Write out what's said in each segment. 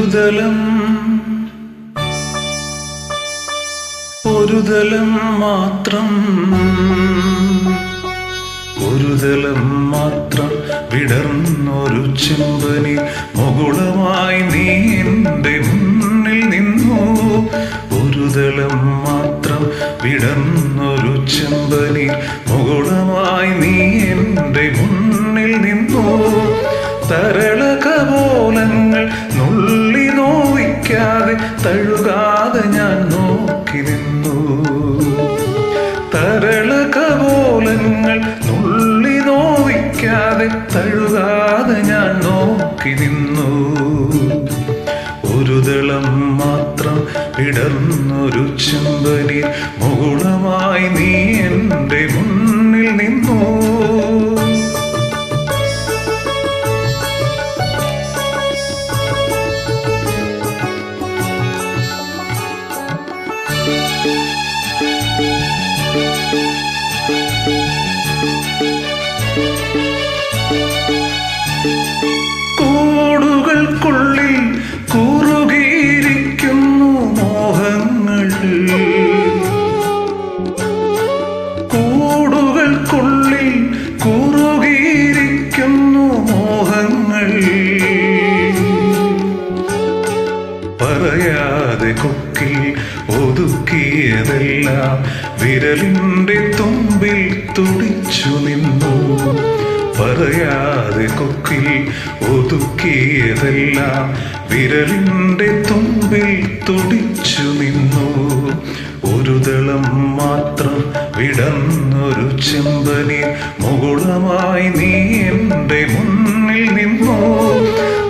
ഒരു ദലം മാത്രം വിടർന്നൊരു ചെമ്പനി മുകുളമായി നീ എൻ്റെ മുന്നിൽ നിന്നു. ഒരു ദലം മാത്രം വിടർന്നൊരു ചെമ്പനി മുകുളമായി നീ എൻ്റെ മുന്നിൽ നിന്നു. തരളകപോലങ്ങൾ നുള്ളി നോവിക്കാതെ തഴുകാതെ ഞാൻ നോക്കി നിന്നു. തരളകപോലങ്ങൾ നുള്ളി നോവിക്കാതെ തഴുകാതെ ഞാൻ നോക്കി നിന്നു. ഒരു ദളം മാത്രം വിടർന്നൊരു ചെമ്പനി മുകുളമായി നീ എൻ്റെ മുന്നിൽ നിന്നു. കൂടുകൾക്കുള്ളിൽ കുറുകിയിരിക്കുന്നു മോഹങ്ങൾ. കൂടുകൾക്കുള്ളിൽ കുറുകിയിരിക്കുന്നു മോഹങ്ങൾ. പറയാതെ കൊക്കിൽ ഒതുക്കിയതെല്ലാം വിരലിൻ്റെ തുമ്പിൽ തുടിച്ചു നിന്നു. പറയാതെ കൊക്കിൽ ഒതുക്കിയതെല്ലാം വിരലിൻ്റെ തുമ്പിൽ തുടിച്ചു നിന്നു. ഒരു ദളം മാത്രം വിടർന്നൊരു ചെമ്പനി മുകുളമായി നീ എൻ്റെ മുന്നിൽ നിന്നു.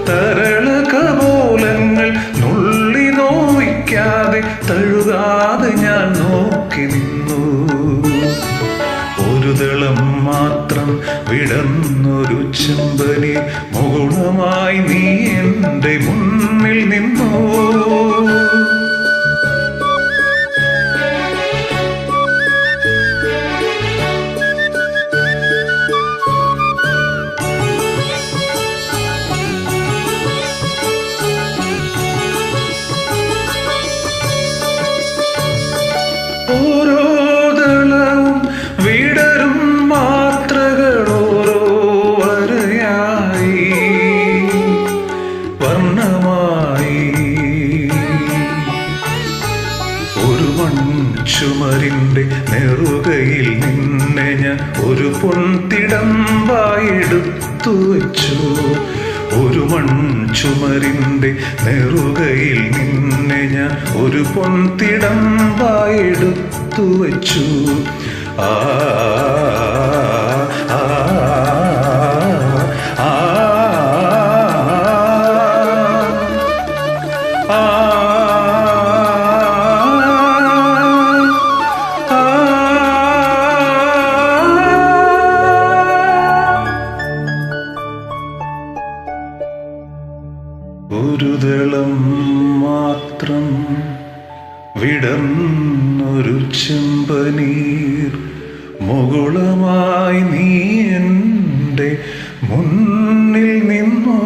തരളകപോലങ്ങൾ നുള്ളി നോവിക്കാതെ തഴുകാതെ ഞാൻ നോക്കി നിന്നു. ഒരു ദളം മാത്രം വിടർന്നൊരു ചെമ്പനി മുകുളമായി നീ എൻ്റെ മുന്നിൽ നിന്നു. ഓരോ ദളവും വിടരും മാത്രകളോരോ വരയായി വർണ്ണമായി. ഒരു മൺചുമരിൻ്റെ നെറുകയിൽ നിന്നെ ഞാൻ ഒരു പൊൻതിടമ്പായെടുത്തു വച്ചു. ഒരു മൺചുമരിൻ്റെ നെറുകയിൽ നിന്നെ ഞാൻ ഒരു പൊൻതിടമ്പായെടുത്തു വച്ചു. ആ ആ ആ ഒരു ദളം മാത്രം വിടർന്നൊരു ചെമ്പനീർ മുകുളമായി നീ എൻ്റെ മുന്നിൽ നിന്നോ.